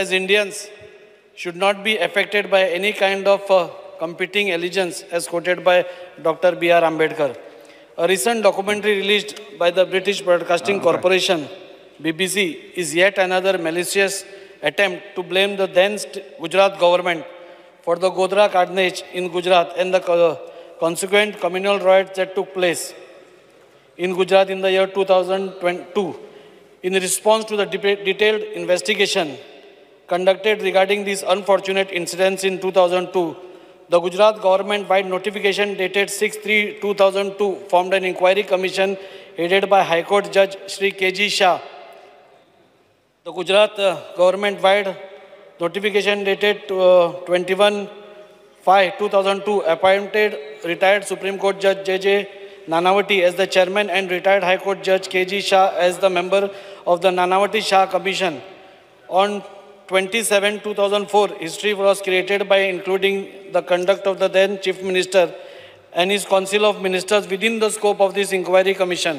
as Indians should not be affected by any kind of competing allegiance, as quoted by Dr. B.R. Ambedkar. A recent documentary released by the British Broadcasting Corporation, BBC, is yet another malicious attempt to blame the then Gujarat government for the Godhra carnage in Gujarat and the consequent communal riots that took place in Gujarat in the year 2022. In response to the detailed investigation conducted regarding these unfortunate incidents in 2002, the Gujarat government, by notification dated 6/3/2002, formed an inquiry commission headed by High Court Judge Shri K.G. Shah. The Gujarat government-wide notification dated 21/5/2002 appointed retired Supreme Court Judge J.J. Nanavati as the chairman and retired High Court Judge K.G. Shah as the member of the Nanavati Shah Commission. On 27/2004, history was created by including the conduct of the then Chief Minister and his Council of Ministers within the scope of this inquiry commission.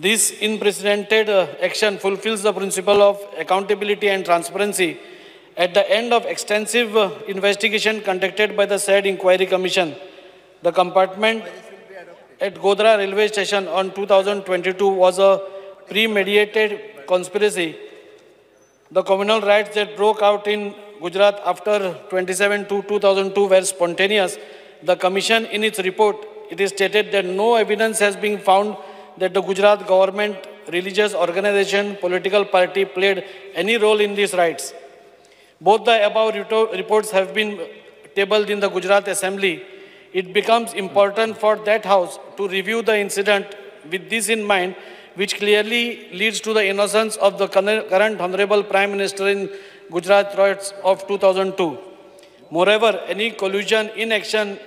This unprecedented action fulfills the principle of accountability and transparency. At the end of extensive investigation conducted by the said inquiry commission, the compartment at Godhra railway station on 2022 was a premeditated conspiracy. The communal riots that broke out in Gujarat after 27/2/2002 were spontaneous. The commission, in its report, it is stated that no evidence has been found that the Gujarat government, religious organization, political party played any role in these riots. Both the above reports have been tabled in the Gujarat Assembly. It becomes important for that house to review the incident with this in mind, which clearly leads to the innocence of the current Honorable Prime Minister in Gujarat riots of 2002. Moreover, any collusion, inaction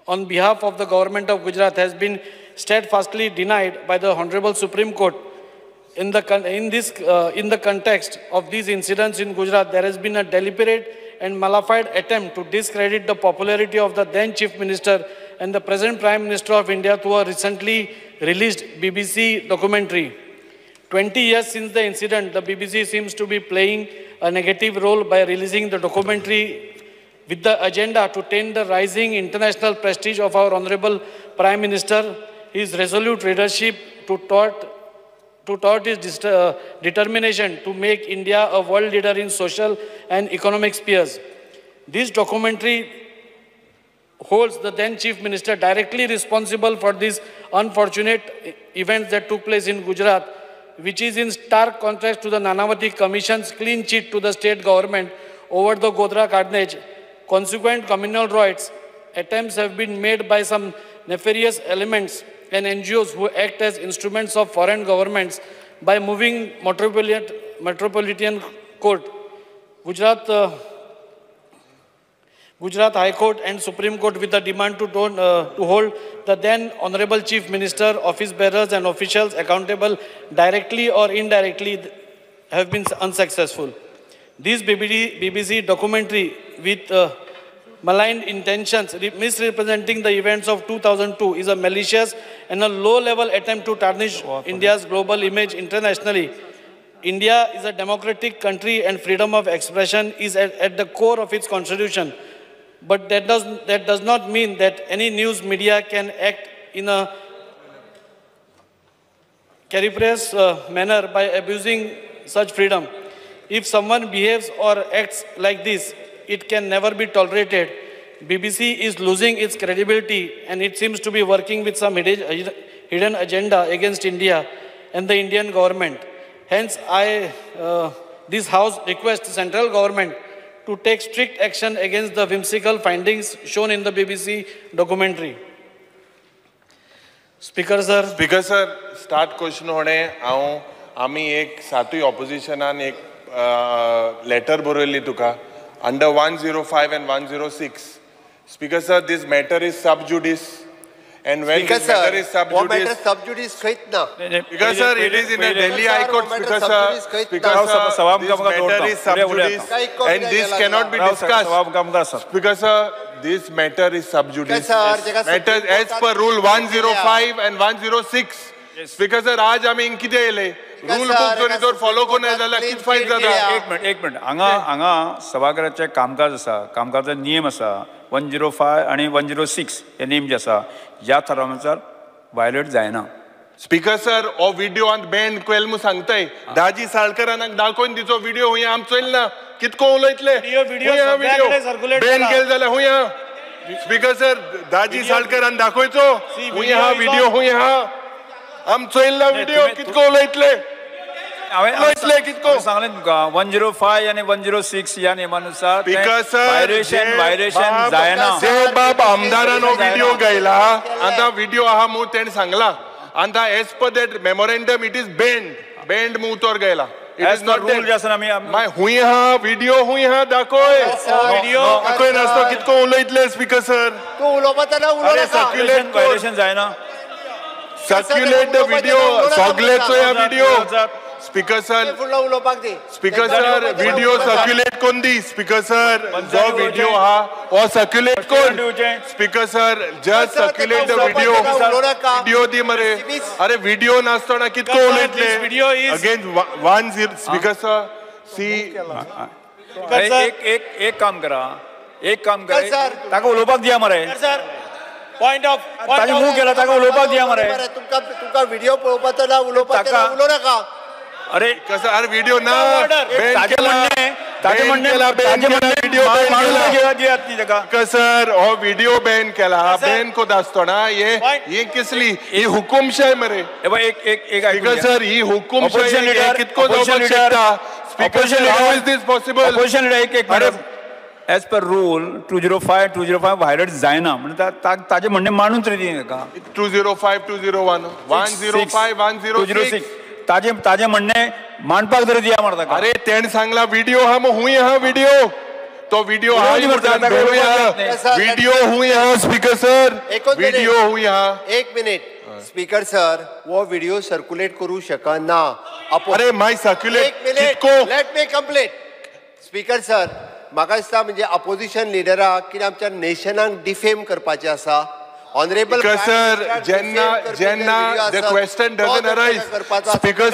on behalf of the government of Gujarat has been steadfastly denied by the Honorable Supreme Court. In the context of these incidents in Gujarat, there has been a deliberate and malified attempt to discredit the popularity of the then Chief Minister and the present Prime Minister of India through a recently released BBC documentary. 20 years since the incident, the BBC seems to be playing a negative role by releasing the documentary with the agenda to taint the rising international prestige of our Honorable Prime Minister, his resolute leadership to thwart his determination to make India a world leader in social and economic spheres. This documentary holds the then Chief Minister directly responsible for these unfortunate events that took place in Gujarat, which is in stark contrast to the Nanavati Commission's clean cheat to the state government over the Godhra carnage. Consequent communal riots, attempts have been made by some nefarious elements and NGOs who act as instruments of foreign governments by moving Metropolitan Court, Gujarat High Court and Supreme Court with the demand to hold the then Honorable Chief Minister, office bearers and officials accountable directly or indirectly have been unsuccessful. This BBC documentary with malign intentions, misrepresenting the events of 2002, is a malicious and a low-level attempt to tarnish India's global image internationally. India is a democratic country and freedom of expression is at the core of its constitution. But that does not mean that any news media can act in a capricious manner by abusing such freedom. If someone behaves or acts like this, it can never be tolerated. BBC is losing its credibility and it seems to be working with some hidden agenda against India and the Indian government. Hence, this House requests the central government to take strict action against the whimsical findings shown in the BBC documentary. Speaker sir. Speaker sir, start question होणे आम्ही एक सातवी opposition आणि एक letter बरवली Tuka under 105 and 106. Speaker sir, this matter is sub judice. And when Speaker this matter is sub what judice, matter sub judice kait na? Speaker sir, it is in a Delhi High Court. Speaker sir, this matter is sub judice, and this cannot be discussed. Speaker sir, this matter is sub judice. Matter as per rule 105 and 106. Speaker sir, आज आम्ही किती येले rule book जरी तर follow कोन्नाय जाल्यार कितें फायद जाता? एक मिनिट हांगा सभागृहाचे कामकाज आसा, कामकाजाचे नियम आसा 105 आणि 106 हे नेम जे आसा ह्या थरानुसार वायलेट जायना. स्पीकर सर हो व्हिडिओ आनी बॅन केल म्हूण सांगताय. दाजी साळकरांक दाखोवन दिचो व्हिडिओ हुंय आम चोयलना कितको उलयतले बॅन केले जाल्यार हुंय हा. स्पीकर सर दाजी साळकरान दाखोवचो हुंय हा व्हिडिओ हुंय हा आम चोयलना व्हिडिओ कितको उलयतले कितको सांगले तुमका 105 आणि 106 या नियमानुसार स्पीकर सर वायलेशन जायना. जे बाब आमदारान हो व्हिडिओ गायला आता व्हिडिओ आहा म्हणून तेणे सांगला and as per that memorandum it is banned mu tor gaila it is not rule jasan ami my hui ha video hui ha dakoy video dakoy nasto kitko uloitle speaker sir तो उलोवपाना circulate violation जायना. circulate the video सगळेचो या video speaker sir फुडलो उलोवपाक दी. Speaker sir video circulate कोण दी. Speaker sir जो video हा हो सर्क्युलेट कोण. Speaker sir just circulate the video दी मरे. अरे व्हिडिओ नासतना कितको उलयतले अगेन 10 स्पीकर सर सी एक काम करा ताका उलोवपाक दिया मरे. पॉइंट ऑफ ताजे मूव केला ताका उलोवपाक दिया मरे. तुमका व्हिडिओ पळोवपाचो ना उलोवपाचो उलोव नाका. अरे कसं अरे व्हिडिओ ना सर हो व्हिडिओ बॅन केला बॅन कोत आसतना हे कसली ही हुकुमशाही मरे. स्पीकर सर ही हुकुमशाही कितको जावपाक शकता. Speaker sir how is this possible. Opposition leader as per rule 205 violet जायना म्हणजे ताजे म्हणणे मानून तरी दी का 205 201 105 106 ताजे म्हणणे मांडपाक तरी दिया म्हणता. अरे तेण सांगला व्हिडिओ हा मग हुंय हा व्हिडिओ तो व्हिडिओ हा व्हिडिओ हुंय हा. स्पीकर सर व्हिडिओ हुंय हा. एक मिनिट स्पीकर सर वो व्हिडिओ सर्क्युलेट करू शकना. अरे माय circulate let me complete. Speaker sir म्हाका दिसता म्हणजे अपोजिशन लिडराक कितें आमच्या नेशनाक डिफेम करपाचें आसा. ऑनरेबल सर जेन्ना the question doesn't arise speaker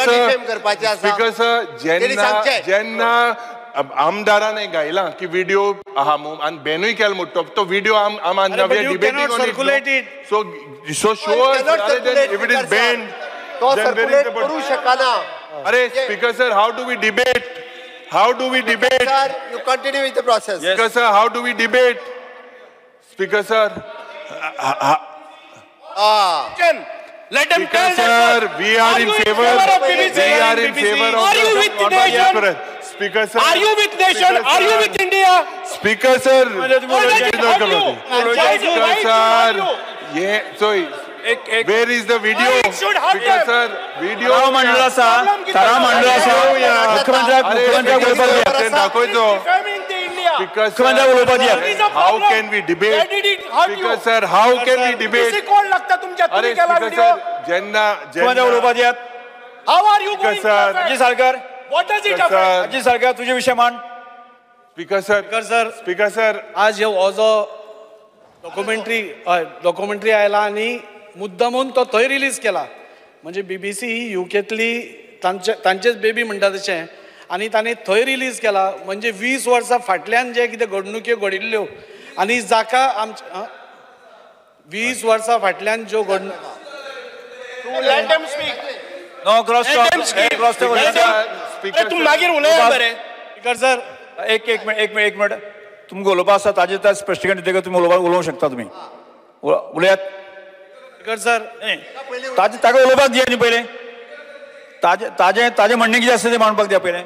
sir जेन्ना आमदारान गायला की व्हिडिओ आहा म्हणून आणि बॅनूय केला म्हणतो तो video I'm debating on it so show if it is banned तो सर्क्युलेट करू शकना. अरे speaker sir how do we debate Sir, you continue with the process. Speaker sir, how do we debate? Speaker sir. Let them Speaker sir, we are in favor. We are in favor of. Are you with the nation? Speaker sir. Are you with nation? Are you with India? Speaker sir. Speaker sir. Yeah. So. Where is the video? Speaker sir, video. मंडला सा तारा मंडला सा मुख्यमंत्री दाखवतो. Speaker sir, how can we debate? Speaker sir, how can we debate? कोण लागता तुमच्या तुम्ही केला video ज्यांना How are you going? अजी सरकार What does it affect? अजी सरकार तुझे विषय मान. Speaker sir, आज हे हो जो डॉक्युमेंटरी आयला आणि मुद्दामून तो थंय रिलीज केला. म्हणजे BBC ही युकेतली तांचेच बेबी म्हणटा तशें आनी ताणें थंय रिलीज केला. म्हणजे 20 वर्सां फाटल्यान जे कितें घडणुक्यो घडिल्ल्यो आनी जाका आमच्या 20 वर्सां फाटल्यान ज्यो Speaker मागीर उलया बरें. स्पीकर सर एक मिनिट तुमकां उलोवपा आसा ताजेर त्या स्पश्टीकरण दितले तुम्ही उलोवंक शकता. तुम्ही उलयात. स्पीकर सर ताका उलोवपाक दिया न्ही पयलें. ताजे म्हणणें कितें आसा तें मांडपाक दिया पयलें.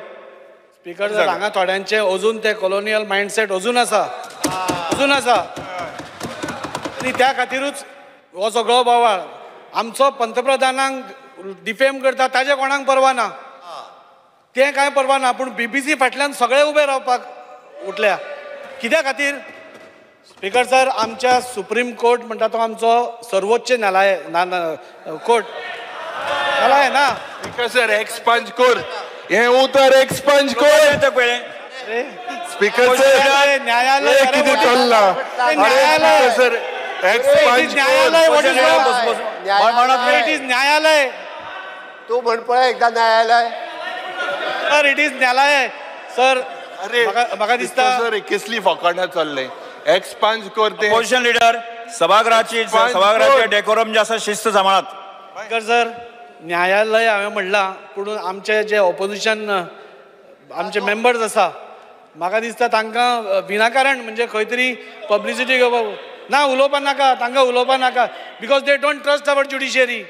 स्पीकर सर हांगा थोड्यांचे अजून ते कॉलोनियल मायंडसेट अजून आसा आनी त्या खातीरूच हो सगळो बोवाळ. आमचो पंतप्रधानांक डिफेम करता ताजे कोणाक परवा ना. तें कांय परवा ना. पूण BBC फाटल्यान सगळे उबे रावपाक उठल्या कित्या खातीर. स्पीकर सर आमच्या सुप्रीम कोर्ट म्हणटा तो आमचो सर्वोच्च न्यायालय कोर्ट न्यायालय ना. Speaker sir, एक्सपंज कोर हे उतर एक्सपंज कोर पयलें. स्पीकर सर न्यायालय किती चल्ला. न्यायालय सर एक्सपंज न्यायालय. What is मांडा it is न्यायालय. तू म्हण पळय एकदा न्यायालय. सर इट इज न्यायालय सर. अरे म्हाका दिसता सर कसली फकाणां चल्ले एक्सपांज करते. अपोजिशन लिडर सभागृहाची डेकोरम जे आसा शिस्त सांबाळात. सर न्यायालय हांवें म्हणलां पूण आमचे जे ऑपोजिशन आमचे मेंबर्स आसा म्हाका दिसता तांकां विनाकारण म्हणजे खंय तरी पब्लिसिटी घेवपाक ना उलोवपा नाका तांकां उलोवपा नाका because they don't trust our judiciary.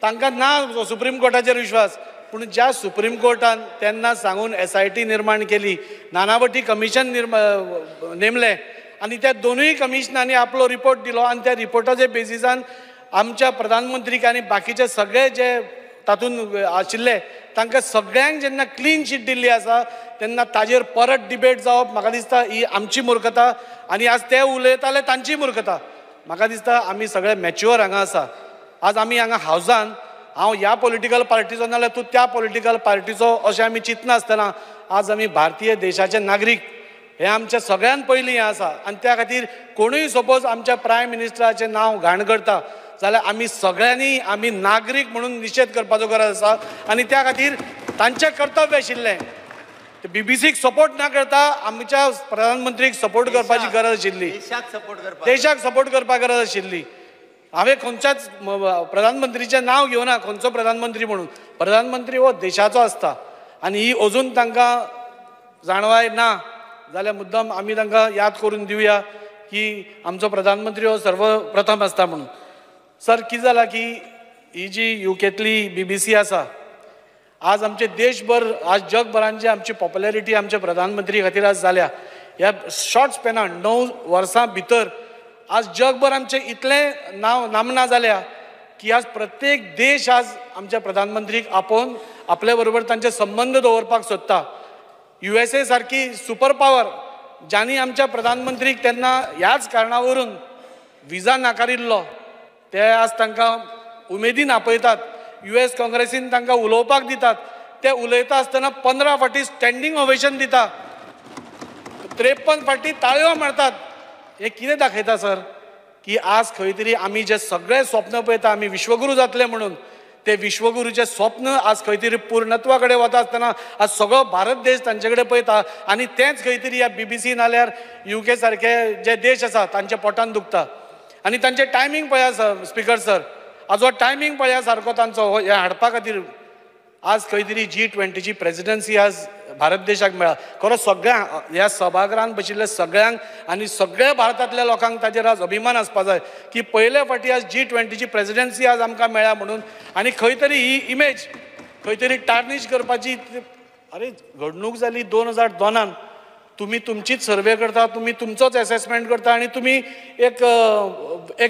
तांकां ना सुप्रीम कोर्टाचेर विश्वास. पूण ज्या सुप्रीम कोर्टान तेन्ना सांगून SIT निर्माण केली, नानावटी कमिशन नेमलें आनी त्या दोनूय कमिशनांनी आपलो रिपोर्ट दिलो आनी त्या रिपोर्टाच्या बेसिसान आमच्या प्रधानमंत्रीक आनी बाकीचे सगळे जे तातूंत आशिल्ले तांकां सगळ्यांक जेन्ना क्लीन शीट दिल्ली आसा तेन्ना ताजेर परत डिबेट जावप म्हाका दिसता ही आमची मुर्खता आनी आज ते उलयताले तांची मुर्खता. म्हाका दिसता आमी सगळे मॅच्युअर हांगा आसा. आज आमी हांगा हावजान हांव ह्या पॉलिटिकल पार्टीचो नाल्यार तूं त्या पॉलिटिकल पार्टीचो अशें आमी चिंतनासतना आज आमी भारतीय देशाचे नागरीक हे आमच्या सगळ्यान पयलीं हें आसा. आनी त्या खातीर कोणूय सपोज आमच्या प्रायम मिनिस्टराचें नांव घाण करता जाल्यार आमी सगळ्यांनी आमी नागरीक म्हणून निशेध करपाचो गरज आसा. आनी त्या खातीर तांचें कर्तव्य आशिल्लें BBCक सपोर्ट ना करता आमच्या प्रधानमंत्रीक सपोर्ट करपाची गरज आशिल्ली. देशाक सपोर्ट करपाक गरज आशिल्ली. हांवें खंयच्याच प्रधानमंत्रीचें नांव घेवना खंयचो प्रधानमंत्री म्हणून. प्रधानमंत्री हो देशाचो आसता आनी ही अजून तांकां जाणवाय ना जाल्यार मुद्दम आमी तांकां याद करून दिवया की आमचो प्रधानमंत्री हो सर्वप्रथम आसता म्हणून. सर कितें जालां की ही जी UKतली BBC आसा आज आमचे देशभर आज जगभरान जी आमची पॉप्युलॅरिटी आमच्या प्रधानमंत्री खातीर आज जाल्या ह्या शॉर्ट स्पॅनान 9 वर्सां भितर आज जगभर आमचे इतलें नामना जाल्या की आज प्रत्येक देश आज आमच्या प्रधानमंत्रीक आपोवन आपले बरोबर तांचे संबंध दवरपाक सोदता. USA सारकी सुपर पावर ज्यांनी आमच्या प्रधानमंत्रीक तेन्ना ह्याच कारणावरून विजा नाकारिल्लो ते आज तांकां उमेदीन आपयतात. US काँग्रेसीन तांकां उलोवपाक दितात. ते उलयता आसतना 15 फावटी स्टँडींग ओवेशन दिता, 53 फावटी ताळयो मारतात. हे कितें दाखयता सर की आज खंय तरी आमी जे सगळे स्वप्न पळयता आमी विश्वगुरू जातले म्हणून ते विश्वगुरूचे स्वप्न आज खंय तरी पूर्णत्वा कडेन वता आसतना आज सगळो भारत देश तांचे कडेन पळयता आनी तेंच खंय तरी ह्या BBC नाल्यार UK सारके जे देश आसा तांच्या पोटान दुखता. आनी तांचे टायमींग पळया सर स्पिकर सर आज हो टायमींग पळया सारको तांचो हे हाडपा खातीर आज खंय तरी G20ची प्रेसिडेन्सी आज भारत देशाक मेळ्ळा. खरो सगळ्यांक ह्या सभागृहांत बशिल्ल्या सगळ्यांक आनी सगळ्या भारतांतल्या लोकांक ताजेर आज अभिमान आसपा जाय की पयले फावटी आज G20ची प्रेसिडेन्सी आज आमकां मेळ्ळ्या म्हणून. आनी खंय तरी ही इमेज खंय तरी टार्निश करपाची. अरे घडणूक जाली 2002 तुम्ही तुमचीच सर्वे करता, तुम्ही तुमचोच असेसमेंट करता आनी तुम्ही एक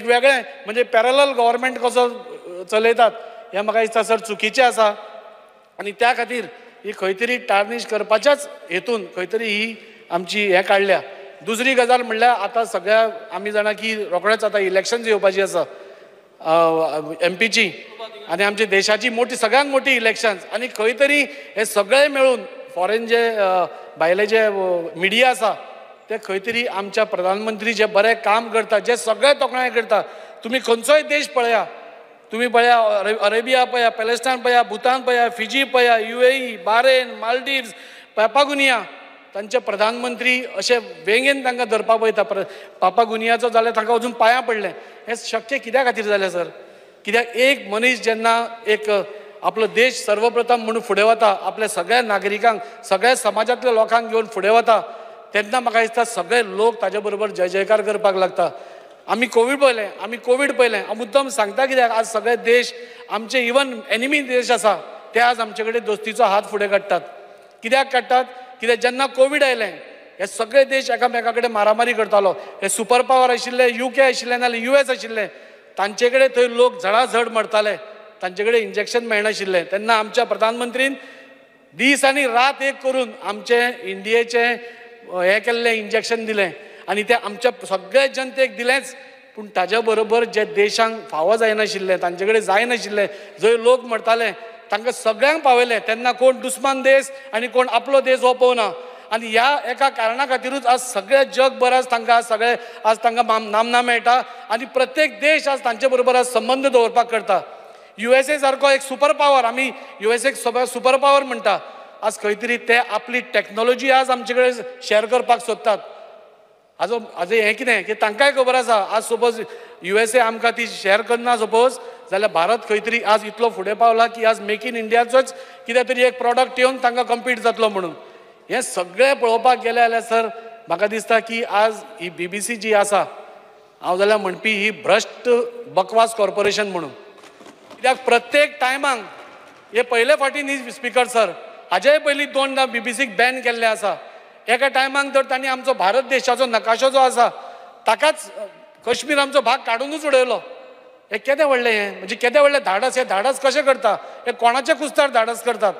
वेगळें म्हणजे पॅरलल गव्हर्मेंट कसो चलयतात हें म्हाका दिसता सर चुकीचें आसा. आनी त्या खातीर ही खंय तरी टार्निश करपाच्याच हेतून खंय तरी ही आमची हें काडल्या. दुसरी गजाल म्हणल्यार आतां सगळ्या आमी जाणा की रोखडेंच आतां इलेक्शन्स येवपाची आसा MPची आनी आमच्या देशाची मोठी सगळ्यांत मोठी इलेक्शन्स. आनी खंय तरी हे सगळे मेळून फॉरेन जे भायले जे मिडिया आसा ते खंय तरी आमच्या प्रधानमंत्री जे बरें काम करता जे सगळे तोखणाय करता. तुम्ही खंयचोय देश पळया, तुम्ही पळया अरेबिया पळया, पॅलेस्टायन पळया, भूतान पळया, फिजी पळया, UAE, बारेन, मालदीव्स, पापागुनिया तांचे प्रधानमंत्री अशे वेगेन तांकां धरपाक पळयता. पापागुनियाचो जाल्यार तांकां अजून पांयां पडलें. हें शक्य कित्या खातीर जालें सर? कित्याक एक मनीस जेन्ना एक आपलो देश सर्वप्रथम म्हणून फुडें वता, आपल्या सगळ्या नागरिकांक सगळ्या समाजांतल्या लोकांक घेवन फुडें वता तेन्ना म्हाका दिसता सगळे लोक ताजे बरोबर जय जयकार करपाक लागता. आमी कोवीड पळयलें. हांव मुद्दम सांगता कित्याक आज सगळे देश आमचे इवन एनिमी देश आसा ते आज आमचे कडेन दोस्तीचो हात फुडें काडटात. कित्याक काडटात? कित्याक जेन्ना कोवीड आयलें हे सगळे देश एकामेका कडेन मारामारी करतालो. हे सुपर पावर आशिल्ले UK आशिल्ले नाल्यार US आशिल्ले तांचे कडेन थंय लोक झडाझड मरताले, तांचे कडेन इंजेक्शन मेळनाशिल्लें. तेन्ना आमच्या प्रधानमंत्रीन दीस आनी रात एक करून आमचे इंडियेचे हे केल्लें इंजेक्शन दिलें आनी तें आमच्या सगळे जनतेक दिलेंच. पूण ताज्या बरोबर जे देशांक फावो जायनाशिल्ले, तांचे कडेन जायनाशिल्ले, जंय लोक मरताले तांकां सगळ्यांक पावयले. तेन्ना कोण दुस्मान देश आनी कोण आपलो देश हो पळोवना. आनी ह्या एका कारणा खातीरूच आज सगळे जगभर आज तांकां नामना मेळटा आनी प्रत्येक देश आज तांचे बरोबर आज संबंद दवरपाक करता. USA सारको एक सुपर पावर, आमी USA सुपर पावर म्हणटा, आज खंय तरी ते आपली टॅक्नॉलॉजी आज आमचे कडेन शेअर करपाक सोदतात. हाजो हें कितें की तांकांय खबर आसा, आज सपोज USA आमकां ती शेअर करना सपोज, जाल्यार भारत खंय तरी आज इतलो फुडें पावला की आज मेक इन इंडियाचोच कितें तरी एक प्रॉडक्ट येवन तांकां कम्पीट जातलो म्हणून. हें सगळें पळोवपाक गेले जाल्यार सर म्हाका दिसता की आज ही BBC जी आसा, हांव जाल्यार म्हणपी ही भ्रश्ट बकवास कॉर्पोरेशन म्हणून. कित्याक प्रत्येक टायमाक हे पयले फावटी न्ही स्पिकर सर, हाजेय पयलीं 2दा BBCक बॅन केल्ले आसा. एका टायमाक तर तांणी आमचो भारत देशाचो नकाशो जो आसा ताकाच काश्मीर आमचो भाग काडूनच उडयलो. हे केदें व्हडलें हें, म्हणजे केदें व्हडलें धाडस. हे धाडस कशें करता, हे कोणाच्या कुस्तार धाडस करतात.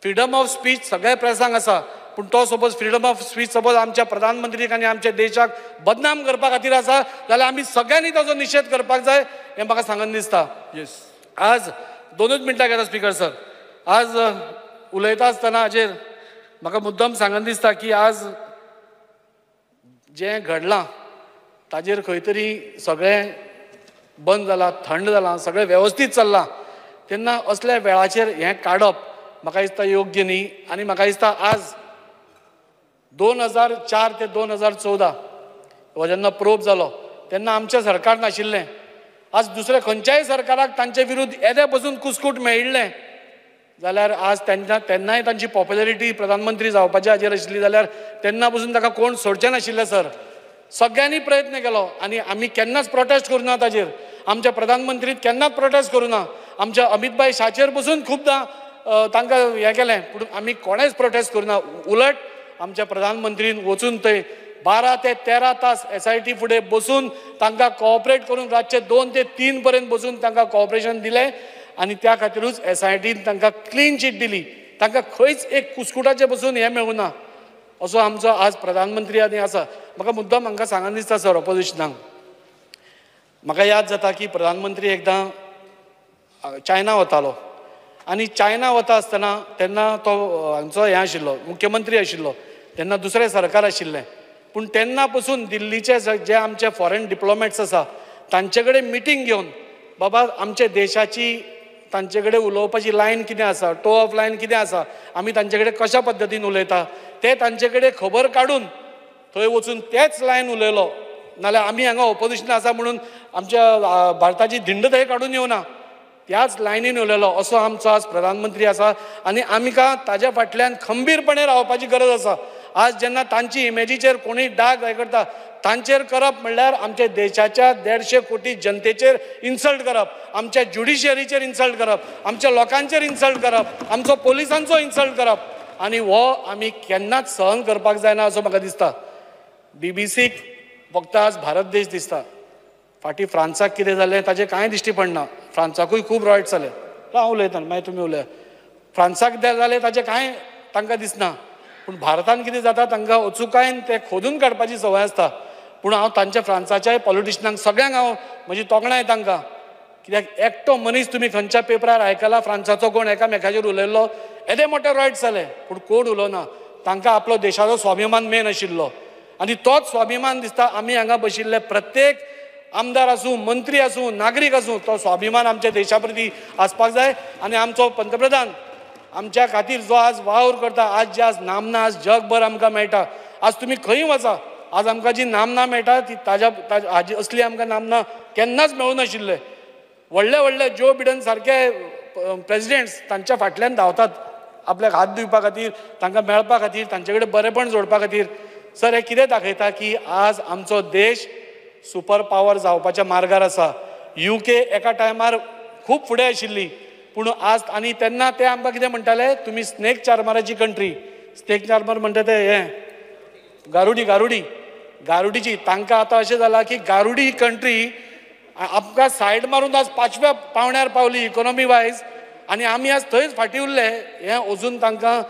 फ्रीडम ऑफ स्पीच सगळ्या प्रेसांक आसा, पूण तो suppose freedom of speech suppose आमच्या प्रधानमंत्रीक आनी आमच्या देशाक बदनाम करपा खातीर आसा जाल्यार आमी सगळ्यांनी ताचो निशेध करपाक जाय, हें म्हाका सांगन दिसता. येस. आज 2च मिनटां घेता स्पिकर सर. आज उलयता आसतना हाजेर म्हाका मुद्दम सांगन दिसता की आज जें घडलां ताजेर खंय तरी सगळें बंद जालां, थंड जालां, सगळें वेवस्थीत चल्लां. तेन्ना असल्या वेळाचेर हें काडप म्हाका दिसता योग्य न्ही. आनी म्हाका दिसता आज 2004 ते 2014 हो जेन्ना प्रोब जालो तेन्ना आमचें सरकार नाशिल्लें. आज दुसऱ्या खंयच्याय सरकाराक तांचे विरुद्ध येदे पसून कुस्कूट मेळिल्लें जाल्यार आज तेन्नाय तांची पॉप्युलॅरिटी प्रधानमंत्री जावपाच्या हाजेर आशिल्ली जाल्यार तेन्ना पसून ताका कोण सोडचें नाशिल्लें सर. सगळ्यांनी प्रयत्न केलो आनी आमी केन्नाच प्रोटेस्ट करूना ताजेर. आमच्या प्रधानमंत्रीन केन्नाच प्रोटेस्ट करूना. आमच्या अमित भाई शाचेर पसून खुबदां तांकां हें केलें, पूण आमी कोणेच प्रोटेस्ट करूना. उलट आमच्या प्रधानमंत्रीन वचून थंय 12 ते 13 तास SIT फुडें बसून तांकां कोऑपरेट करून रातचे 2 ते 3 पर्यंत बसून तांकां कोऑपरेशन दिलें आनी त्या खातीरूच SITन तांकां क्लीन चीट दिली. तांकां खंयच एक कुस्कुटाचें बसून हें मेळुना. असो आमचो आज प्रधानमंत्री आनी आसा. म्हाका मुद्दम हांकां सांगन दिसता सर ऑपोजिशनाक, म्हाका याद जाता की प्रधानमंत्री एकदां चायना वतालो आनी चायना वता आसतना तेन्ना तो हांगचो हें आशिल्लो, मुख्यमंत्री आशिल्लो. तेन्ना दुसरें सरकार आशिल्लें, पूण तेन्ना पसून दिल्लीचे जे आमचे फॉरेन डिप्लोमॅट्स आसा तांचे कडेन मिटींग घेवन बाबा आमच्या देशाची तांचे कडेन उलोवपाची लायन कितें आसा, टो ऑफ लायन कितें आसा, आमी तांचे कडेन कशा पद्दतीन उलयता ते तांचे कडेन खबर काडून थंय वचून तेच लायन उलयलो. नाल्यार आमी हांगा ऑपोजिशन आसा म्हणून आमच्या भारताची धिंड थंय काडून येवना, त्याच लायनीन उलयलो. असो आमचो आज प्रधानमंत्री आसा आनी आमकां ताज्या फाटल्यान खंबीरपणे रावपाची गरज आसा. आज जेन्ना तांची इमेजीचेर कोणूय डाग हें करता तांचेर करप म्हणल्यार आमच्या देशाच्या 150 कोटी जनतेचेर इन्सल्ट करप, आमच्या ज्युडिशियरीचेर इन्सल्ट करप, आमच्या लोकांचेर इन्सल्ट करप, आमचो पोलिसांचो इन्सल्ट करप. आनी हो आमी केन्नाच सहन करपाक जायना असो म्हाका दिसता. BBCक फक्त आज भारत देश दिसता. फाटीं फ्रांसाक कितें जालें ताजें कांय दिश्टी पडना. फ्रांसाकूय खूब रॉयट्स जाले. हांव उलयतां मागीर तुमी उलया. फ्रांसाक कितें जालें ताजें कांय तांकां दिसना, पूण भारतान कितें जाता तांकां अचुकायन तें खोदून काडपाची संवय आसता. पूण हांव तांच्या फ्रांसाच्याय पॉलिटिशनांक सगळ्यांक हांव म्हजी तोखणाय तांकां. कित्याक एकटो मनीस तुमी खंयच्या पेपरार आयकला फ्रांसाचो कोण एकामेकाचेर उलयल्लो, येदे मोठे रॉयट्स जाले, पूण कोण उलोवना. तांकां आपलो देशाचो स्वाभिमान मेन आशिल्लो आनी तोच स्वाभिमान दिसता आमी हांगा बशिल्ले प्रत्येक आमदार आसूं, मंत्री आसूं, नागरीक आसूं, तो स्वाभिमान आमच्या देशा प्रती आसपाक जाय. आनी आमचो पंतप्रधान आमच्या खातीर जो आज वावर करता, आज जे आज नामना आज जगभर आमकां मेळटा. आज तुमी खंय वचा, आज आमकां जी नामना मेळटा ती हाजी असली आमकां नामना केन्नाच मेळूं नाशिल्ले. व्हडले व्हडले जो बिडन सारके प्रेसिडेंट्स तांच्या फाटल्यान धांवतात आपल्याक हात दिवपा खातीर, तांकां मेळपा खातीर, तांचे कडेन बरेपण जोडपा खातीर. सर हे कितें दाखयता की आज आमचो देश सुपर पावर जावपाच्या मार्गार आसा. UK एका टायमार खूब फुडें आशिल्ली, पूण आज आनी तेन्ना ते आमकां कितें म्हणटाले, तुमी स्नेक चार्मराची कंट्री. स्नेक चार्मर म्हणटा ते हें गारुडीची. तांकां आतां अशें जालां की गारुडी ही कंट्री आमकां सायड मारून आज 5व्या पावंड्यार पावली इकॉनॉमी वायज आनी आमी आज थंयच फाटीं उरले. हें अजून तांकां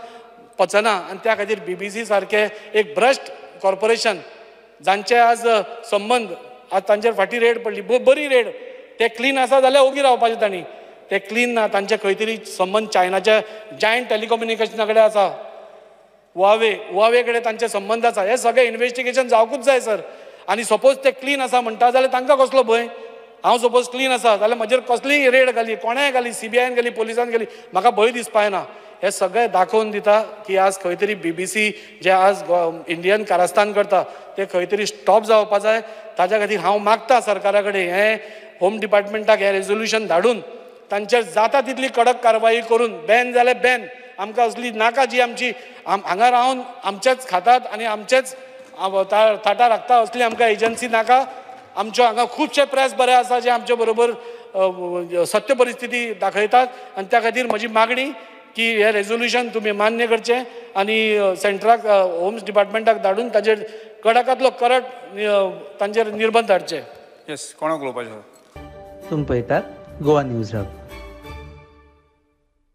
पचना आनी त्या खातीर BBC सारकें एक भ्रश्ट कॉर्पोरेशन जांचे आज संबंद आज तांचेर फाटीं रेड पडली, बरी रेड, ते क्लीन आसा जाल्यार ओगी रावपाचें तांणी. ते क्लीन ना, तांचे खंय तरी संबंद चायनाच्या जायंट टॅलिकम्युनिकेशना कडेन आसा, हुआवे कडेन तांचे संबंद आसा. हे सगळें इन्व्हेस्टिगेशन जावकूच जाय सर. आनी सपोज ते क्लीन आसा म्हणटा जाल्यार तांकां कसलो भंय. हांव सपोज क्लीन आसा जाल्यार म्हजेर कसलीय रेड घाली, कोणाय घाली, CBIन गेली, पुलिसान गेली, म्हाका भंय दिसपाक ना. हे सगळें दाखोवन दिता की आज खंय तरी BBC जे आज इंडियन कारस्थान करता ते खंय तरी स्टॉप जावपा जाय. ताच्या खातीर हांव मागता सरकारा कडेन हें होम डिपार्टमेंटाक हें रेझोल्युशन धाडून तांचेर जाता तितली कडक कारवाई करून बॅन जाल्यार बॅन. आमकां असली नाका जी आमची हांगा रावन आमचेच खातात आनी आमचेच ताटा राखता असली आमकां एजन्सी नाका. आमच्यो हांगा खुबशे प्रेस बरे आसा जे आमचे बरोबर सत्य परिस्थिती दाखयतात आनी त्या खातीर म्हजी मागणी की हे रेझोल्युशन तुमी मान्य करचें आनी सेंटराक होम डिपार्टमेंटाक धाडून ताचेर कडकांतलो कडक तांचेर निर्बंध हाडचे. येस, कोणाक उलोवपाचें? तुम्ही पळयतात गोवा न्यूज हब.